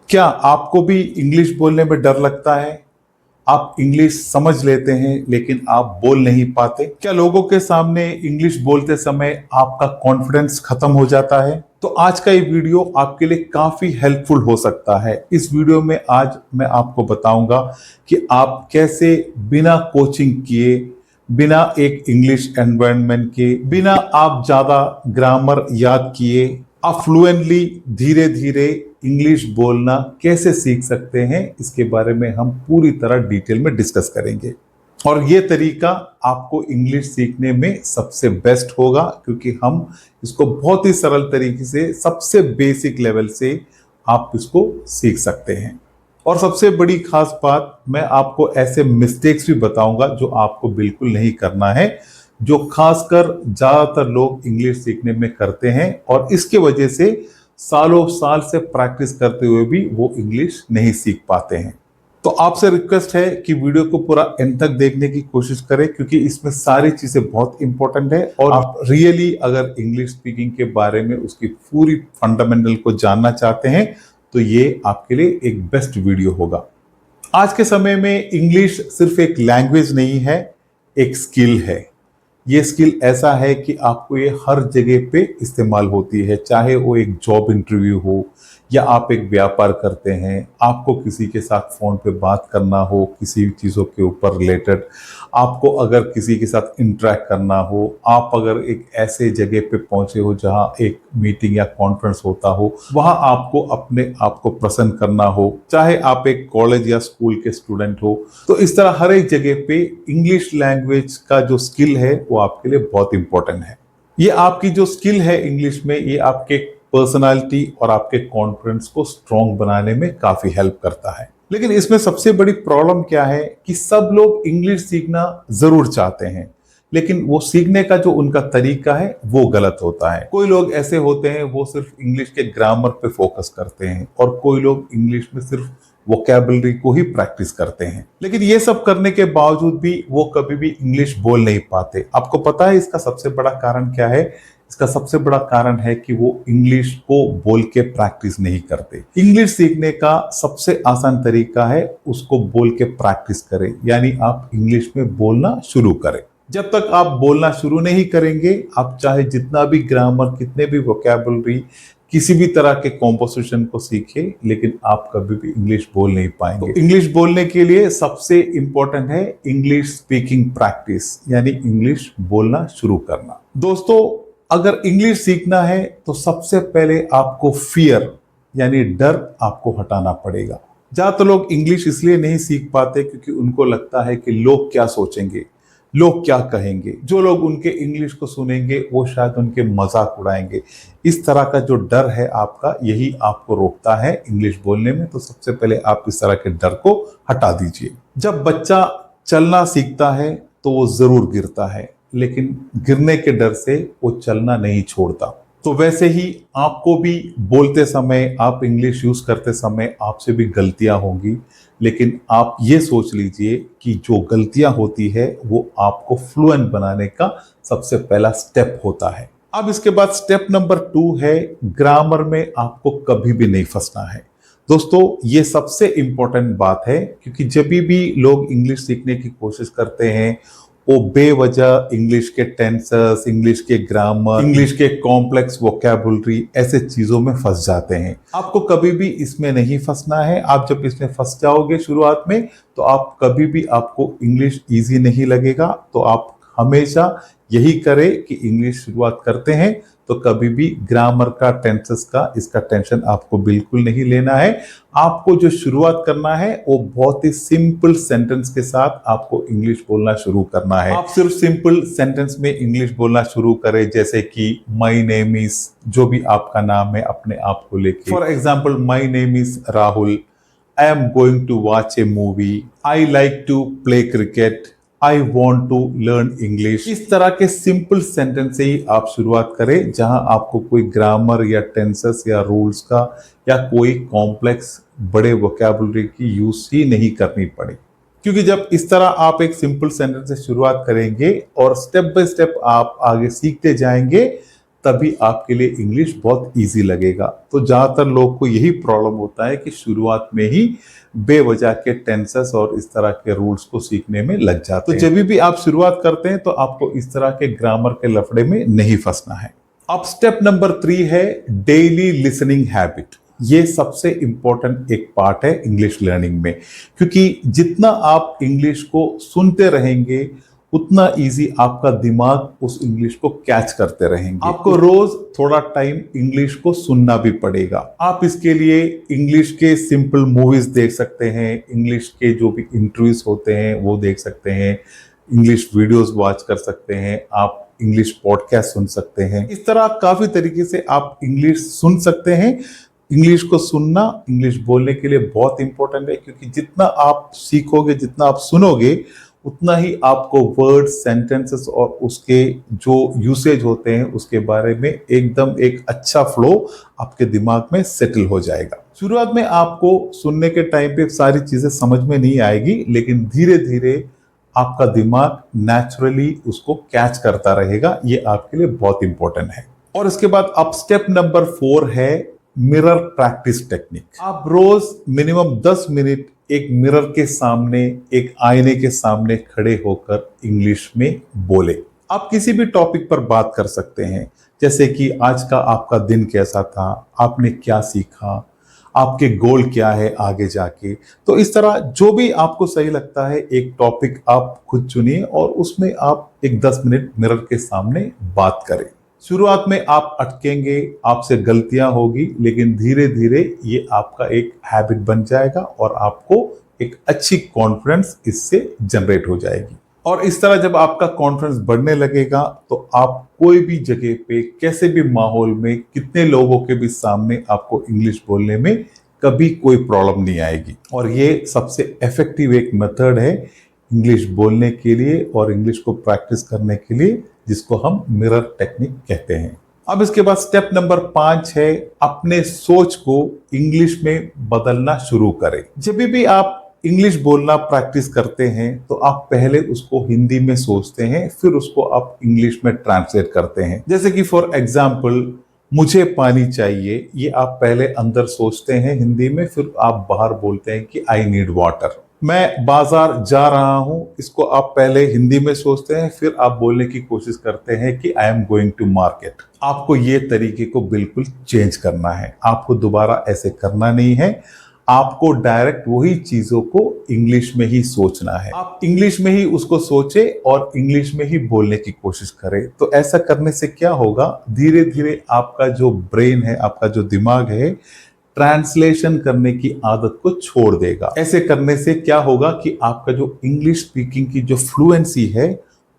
क्या आपको भी इंग्लिश बोलने में डर लगता है? आप इंग्लिश समझ लेते हैं लेकिन आप बोल नहीं पाते? क्या लोगों के सामने इंग्लिश बोलते समय आपका कॉन्फिडेंस खत्म हो जाता है? तो आज का ये वीडियो आपके लिए काफी हेल्पफुल हो सकता है। इस वीडियो में आज मैं आपको बताऊंगा कि आप कैसे बिना कोचिंग किए, बिना एक इंग्लिश एनवायरनमेंट के, बिना आप ज्यादा ग्रामर याद किए, आप फ्लुएंटली धीरे धीरे इंग्लिश बोलना कैसे सीख सकते हैं, इसके बारे में हम पूरी तरह डिटेल में डिस्कस करेंगे। और ये तरीका आपको इंग्लिश सीखने में सबसे बेस्ट होगा क्योंकि हम इसको बहुत ही सरल तरीके से, सबसे बेसिक लेवल से आप इसको सीख सकते हैं। और सबसे बड़ी खास बात, मैं आपको ऐसे मिस्टेक्स भी बताऊंगा जो आपको बिल्कुल नहीं करना है, जो खासकर ज्यादातर लोग इंग्लिश सीखने में करते हैं और इसके वजह से सालों साल से प्रैक्टिस करते हुए भी वो इंग्लिश नहीं सीख पाते हैं। तो आपसे रिक्वेस्ट है कि वीडियो को पूरा एंड तक देखने की कोशिश करें क्योंकि इसमें सारी चीजें बहुत इंपॉर्टेंट है और आप रियली अगर इंग्लिश स्पीकिंग के बारे में उसकी पूरी फंडामेंटल को जानना चाहते हैं तो ये आपके लिए एक बेस्ट वीडियो होगा। आज के समय में इंग्लिश सिर्फ एक लैंग्वेज नहीं है, एक स्किल है। ये स्किल ऐसा है कि आपको ये हर जगह पे इस्तेमाल होती है, चाहे वो एक जॉब इंटरव्यू हो या आप एक व्यापार करते हैं, आपको किसी के साथ फोन पे बात करना हो किसी चीज़ों के ऊपर रिलेटेड, आपको अगर किसी के साथ इंटरेक्ट करना हो, आप अगर एक ऐसे जगह पे पहुंचे हो जहां एक मीटिंग या कॉन्फ्रेंस होता हो, वहां आपको अपने आप को प्रेजेंट करना हो, चाहे आप एक कॉलेज या स्कूल के स्टूडेंट हो, तो इस तरह हर एक जगह पे इंग्लिश लैंग्वेज का जो स्किल है वो आपके लिए बहुत इंपॉर्टेंट है। ये आपकी जो स्किल है इंग्लिश में, ये आपके पर्सनालिटी और आपके कॉन्फिडेंस को स्ट्रॉन्ग बनाने में काफी हेल्प करता है। लेकिन इसमें सबसे बड़ी प्रॉब्लम क्या है कि सब लोग इंग्लिश सीखना जरूर चाहते हैं लेकिन वो सीखने का जो उनका तरीका है वो गलत होता है। कोई लोग ऐसे होते हैं वो सिर्फ इंग्लिश के ग्रामर पे फोकस करते हैं और कोई लोग इंग्लिश में सिर्फ वोकैबुलरी को ही प्रैक्टिस करते हैं, लेकिन ये सब करने के बावजूद भी वो कभी भी इंग्लिश बोल नहीं पाते। आपको पता है इसका सबसे बड़ा कारण क्या है? इसका सबसे बड़ा कारण है कि वो इंग्लिश को बोल के प्रैक्टिस नहीं करते। इंग्लिश सीखने का सबसे आसान तरीका है उसको बोल के प्रैक्टिस करें, यानी आप इंग्लिश में बोलना शुरू करें। जब तक आप बोलना शुरू नहीं करेंगे, आप चाहे जितना भी ग्रामर, कितने भी वोकैबुलरी, किसी भी तरह के कॉम्पोजिशन को सीखे, लेकिन आप कभी भी इंग्लिश बोल नहीं पाएंगे। तो इंग्लिश बोलने के लिए सबसे इंपॉर्टेंट है इंग्लिश स्पीकिंग प्रैक्टिस, यानी इंग्लिश बोलना शुरू करना। दोस्तों, अगर इंग्लिश सीखना है तो सबसे पहले आपको फियर यानी डर आपको हटाना पड़ेगा। ज्यादातर लोग इंग्लिश इसलिए नहीं सीख पाते क्योंकि उनको लगता है कि लोग क्या सोचेंगे, लोग क्या कहेंगे, जो लोग उनके इंग्लिश को सुनेंगे वो शायद उनके मजाक उड़ाएंगे। इस तरह का जो डर है आपका, यही आपको रोकता है इंग्लिश बोलने में। तो सबसे पहले आप इस तरह के डर को हटा दीजिए। जब बच्चा चलना सीखता है तो वो जरूर गिरता है, लेकिन गिरने के डर से वो चलना नहीं छोड़ता। तो वैसे ही आपको भी बोलते समय, आप इंग्लिश यूज करते समय आपसे भी गलतियां होंगी, लेकिन आप ये सोच लीजिए कि जो गलतियां होती है वो आपको फ्लुएंट बनाने का सबसे पहला स्टेप होता है। अब इसके बाद स्टेप नंबर 2 है, ग्रामर में आपको कभी भी नहीं फंसना है। दोस्तों, ये सबसे इंपॉर्टेंट बात है क्योंकि जब भी लोग इंग्लिश सीखने की कोशिश करते हैं वो बेवजह इंग्लिश के टेंसेस, इंग्लिश के ग्रामर, इंग्लिश के कॉम्प्लेक्स वोकैबुलरी, ऐसे चीजों में फंस जाते हैं। आपको कभी भी इसमें नहीं फंसना है। आप जब इसमें फंस जाओगे शुरुआत में तो आप कभी भी, आपको इंग्लिश इजी नहीं लगेगा। तो आप हमेशा यही करें कि इंग्लिश शुरुआत करते हैं तो कभी भी ग्रामर का, टेंसेस का, इसका टेंशन आपको बिल्कुल नहीं लेना है। आपको जो शुरुआत करना है वो बहुत ही सिंपल सेंटेंस के साथ आपको इंग्लिश बोलना शुरू करना है। आप सिर्फ सिंपल सेंटेंस में इंग्लिश बोलना शुरू करें, जैसे कि माई नेम इज, जो भी आपका नाम है अपने आप को लेके। For example, my name is Rahul, I am going to watch a movie, I like to play cricket, I want to learn English. इस तरह के सिंपल सेंटेंस से ही आप शुरुआत करें जहां आपको कोई ग्रामर या टेंसेस या रूल्स का या कोई कॉम्प्लेक्स बड़े वोकैबुलरी की यूज ही नहीं करनी पड़े। क्योंकि जब इस तरह आप एक सिंपल सेंटेंस से शुरुआत करेंगे और स्टेप बाय स्टेप आप आगे सीखते जाएंगे, तभी आपके लिए इंग्लिश बहुत इजी लगेगा। तो ज्यादातर लोग को यही प्रॉब्लम होता है कि शुरुआत में ही बेवजह के टेंसेस और इस तरह के रूल्स को सीखने में लग जाते हैं। तो जब भी आप शुरुआत करते हैं तो आपको इस तरह के ग्रामर के लफड़े में नहीं फंसना है। अब स्टेप नंबर 3 है डेली लिसनिंग हैबिट। ये सबसे इंपॉर्टेंट एक पार्ट है इंग्लिश लर्निंग में, क्योंकि जितना आप इंग्लिश को सुनते रहेंगे उतना इजी आपका दिमाग उस इंग्लिश को कैच करते रहेंगे। आपको रोज थोड़ा टाइम इंग्लिश को सुनना भी पड़ेगा। आप इसके लिए इंग्लिश के सिंपल मूवीज देख सकते हैं, इंग्लिश के जो भी इंटरव्यूज होते हैं वो देख सकते हैं, इंग्लिश वीडियोस वॉच कर सकते हैं, आप इंग्लिश पॉडकास्ट सुन सकते हैं। इस तरह काफी तरीके से आप इंग्लिश सुन सकते हैं। इंग्लिश को सुनना इंग्लिश बोलने के लिए बहुत इंपॉर्टेंट है, क्योंकि जितना आप सीखोगे, जितना आप सुनोगे, उतना ही आपको वर्ड, सेंटेंसेस और उसके जो यूसेज होते हैं उसके बारे में एकदम एक अच्छा फ्लो आपके दिमाग में सेटल हो जाएगा। शुरुआत में आपको सुनने के टाइम पे सारी चीजें समझ में नहीं आएगी, लेकिन धीरे धीरे आपका दिमाग नेचुरली उसको कैच करता रहेगा। ये आपके लिए बहुत इंपॉर्टेंट है। और इसके बाद अब स्टेप नंबर 4 है मिरर प्रैक्टिस टेक्निक। आप रोज मिनिमम 10 मिनट एक मिरर के सामने, एक आईने के सामने खड़े होकर इंग्लिश में बोले। आप किसी भी टॉपिक पर बात कर सकते हैं, जैसे कि आज का आपका दिन कैसा था, आपने क्या सीखा, आपके गोल क्या है आगे जाके। तो इस तरह जो भी आपको सही लगता है एक टॉपिक आप खुद चुनिए और उसमें आप एक 10 मिनट मिरर के सामने बात करें। शुरुआत में आप अटकेंगे, आपसे गलतियां होगी, लेकिन धीरे धीरे ये आपका एक हैबिट बन जाएगा और आपको एक अच्छी कॉन्फिडेंस इससे जनरेट हो जाएगी। और इस तरह जब आपका कॉन्फिडेंस बढ़ने लगेगा तो आप कोई भी जगह पे, कैसे भी माहौल में, कितने लोगों के भी सामने आपको इंग्लिश बोलने में कभी कोई प्रॉब्लम नहीं आएगी। और ये सबसे इफेक्टिव एक मेथड है इंग्लिश बोलने के लिए और इंग्लिश को प्रैक्टिस करने के लिए, जिसको हम मिरर टेक्निक कहते हैं। अब इसके बाद स्टेप नंबर 5 है अपने सोच को इंग्लिश में बदलना शुरू करें। जब भी आप इंग्लिश बोलना प्रैक्टिस करते हैं तो आप पहले उसको हिंदी में सोचते हैं, फिर उसको आप इंग्लिश में ट्रांसलेट करते हैं। जैसे कि फॉर एग्जाम्पल, मुझे पानी चाहिए, ये आप पहले अंदर सोचते हैं हिंदी में, फिर आप बाहर बोलते हैं कि आई नीड वाटर। मैं बाजार जा रहा हूं, इसको आप पहले हिंदी में सोचते हैं, फिर आप बोलने की कोशिश करते हैं कि I am going to market. आपको ये तरीके को बिल्कुल चेंज करना है। आपको दोबारा ऐसे करना नहीं है। आपको डायरेक्ट वही चीजों को इंग्लिश में ही सोचना है। आप इंग्लिश में ही उसको सोचे और इंग्लिश में ही बोलने की कोशिश करें। तो ऐसा करने से क्या होगा, धीरे धीरे आपका जो ब्रेन है, आपका जो दिमाग है, ट्रांसलेशन करने की आदत को छोड़ देगा। ऐसे करने से क्या होगा कि आपका जो इंग्लिश स्पीकिंग की जो फ्लुएंसी है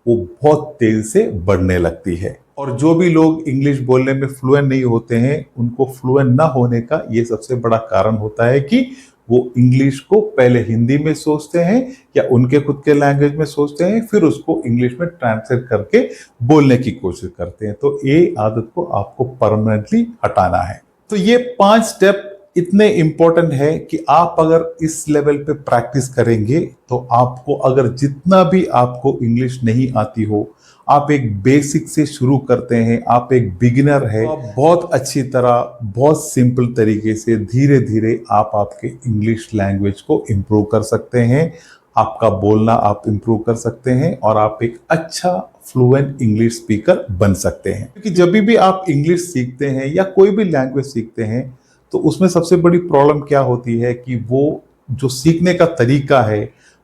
वो बहुत तेज से बढ़ने लगती है। और जो भी लोग इंग्लिश बोलने में फ्लुएंट नहीं होते हैं, उनको फ्लुएंट ना होने का ये सबसे बड़ा कारण होता है कि वो इंग्लिश को पहले हिंदी में सोचते हैं या उनके खुद के लैंग्वेज में सोचते हैं, फिर उसको इंग्लिश में ट्रांसलेट करके बोलने की कोशिश करते हैं। तो ये आदत को आपको परमानेंटली हटाना है। तो ये 5 स्टेप इतने इंपॉर्टेंट है कि आप अगर इस लेवल पे प्रैक्टिस करेंगे तो आपको, अगर जितना भी आपको इंग्लिश नहीं आती हो, आप एक बेसिक से शुरू करते हैं, आप एक बिगिनर है, तो आप बहुत अच्छी तरह, बहुत सिंपल तरीके से धीरे धीरे आप आपके इंग्लिश लैंग्वेज को इम्प्रूव कर सकते हैं। आपका बोलना आप इम्प्रूव कर सकते हैं और आप एक अच्छा फ्लुएंट इंग्लिश स्पीकर बन सकते हैं। क्योंकि जब भी आप इंग्लिश सीखते हैं या कोई भी लैंग्वेज सीखते हैं तो उसमें सबसे बड़ी प्रॉब्लम क्या होती है कि वो जो सीखने का तरीका है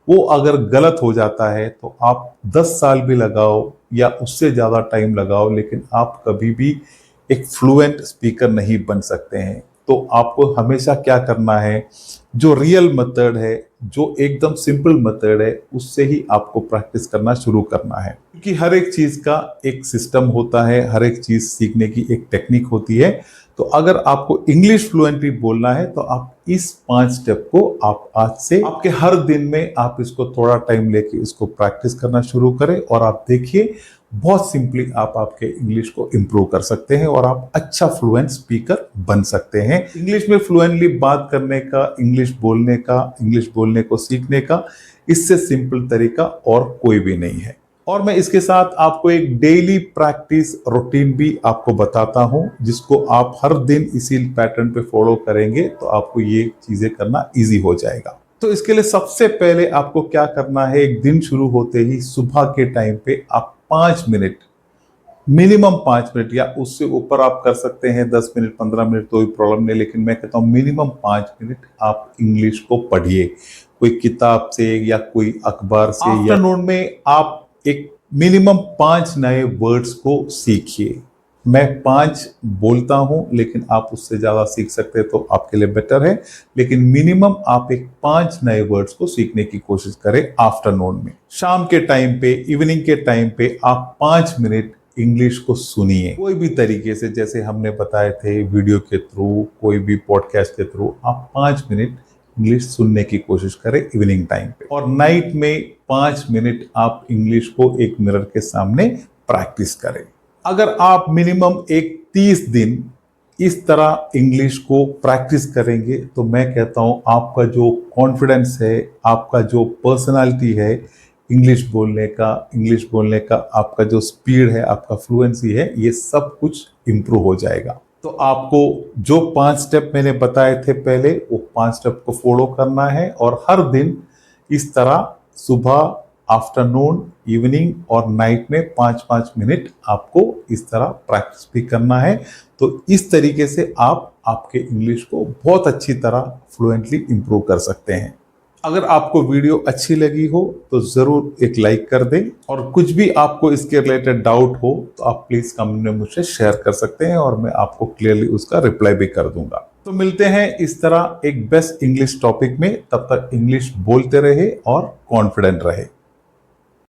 वो अगर गलत हो जाता है तो आप 10 साल भी लगाओ या उससे ज़्यादा टाइम लगाओ, लेकिन आप कभी भी एक फ्लुएंट स्पीकर नहीं बन सकते हैं। तो आपको हमेशा क्या करना है, जो रियल मेथड है, जो एकदम सिंपल मेथड है, उससे ही आपको प्रैक्टिस करना शुरू करना है। क्योंकि हर एक चीज़ का एक सिस्टम होता है, हर एक चीज़ सीखने की एक टेक्निक होती है। तो अगर आपको इंग्लिश फ्लुएंटली बोलना है तो आप इस 5 स्टेप को आप आज से आपके हर दिन में आप इसको थोड़ा टाइम लेके इसको प्रैक्टिस करना शुरू करें और आप देखिए बहुत सिंपली आप आपके इंग्लिश को इम्प्रूव कर सकते हैं और आप अच्छा फ्लुएंट स्पीकर बन सकते हैं। इंग्लिश में फ्लुएंटली बात करने का, इंग्लिश बोलने का, इंग्लिश बोलने को सीखने का, इससे सिंपल तरीका और कोई भी नहीं है। और मैं इसके साथ आपको एक डेली प्रैक्टिस रूटीन भी आपको बताता हूं, जिसको आप हर दिन इसी पैटर्न पे फॉलो करेंगे तो आपको ये चीजें करना इजी हो जाएगा। तो इसके लिए सबसे पहले आपको क्या करना है, एक दिन शुरू होते ही सुबह के टाइम पे आप 5 मिनट, मिनिमम 5 मिनट या उससे ऊपर आप कर सकते हैं, 10 मिनट 15 मिनट तो कोई प्रॉब्लम नहीं, लेकिन मैं कहता हूं मिनिमम 5 मिनट आप इंग्लिश को पढ़िए, कोई किताब से या कोई अखबार से। आफ्टरनून में आप एक मिनिमम 5 नए वर्ड्स को सीखिए। मैं 5 बोलता हूं, लेकिन आप उससे ज्यादा सीख सकते हैं तो आपके लिए बेटर है, लेकिन मिनिमम आप एक 5 नए वर्ड्स को सीखने की कोशिश करें आफ्टरनून में। शाम के टाइम पे, इवनिंग के टाइम पे आप 5 मिनट इंग्लिश को सुनिए, कोई भी तरीके से, जैसे हमने बताए थे वीडियो के थ्रू, कोई भी पॉडकास्ट के थ्रू, आप 5 मिनट इंग्लिश सुनने की कोशिश करें इवनिंग टाइम पे। और नाइट में 5 मिनट आप इंग्लिश को एक मिरर के सामने प्रैक्टिस करें। अगर आप मिनिमम एक 30 दिन इस तरह इंग्लिश को प्रैक्टिस करेंगे तो मैं कहता हूं आपका जो कॉन्फिडेंस है, आपका जो पर्सनालिटी है इंग्लिश बोलने का आपका जो स्पीड है, आपका फ्लुएंसी है, ये सब कुछ इंप्रूव हो जाएगा। तो आपको जो 5 स्टेप मैंने बताए थे पहले, वो 5 स्टेप को फॉलो करना है और हर दिन इस तरह सुबह, आफ्टरनून, इवनिंग और नाइट में 5-5 मिनट आपको इस तरह प्रैक्टिस भी करना है। तो इस तरीके से आप आपके इंग्लिश को बहुत अच्छी तरह फ्लुएंटली इंप्रूव कर सकते हैं। अगर आपको वीडियो अच्छी लगी हो तो जरूर एक लाइक कर दें, और कुछ भी आपको इसके रिलेटेड डाउट हो तो आप प्लीज कमेंट में मुझसे शेयर कर सकते हैं और मैं आपको क्लियरली उसका रिप्लाई भी कर दूंगा। तो मिलते हैं इस तरह एक बेस्ट इंग्लिश टॉपिक में, तब तक इंग्लिश बोलते रहे और कॉन्फिडेंट रहे।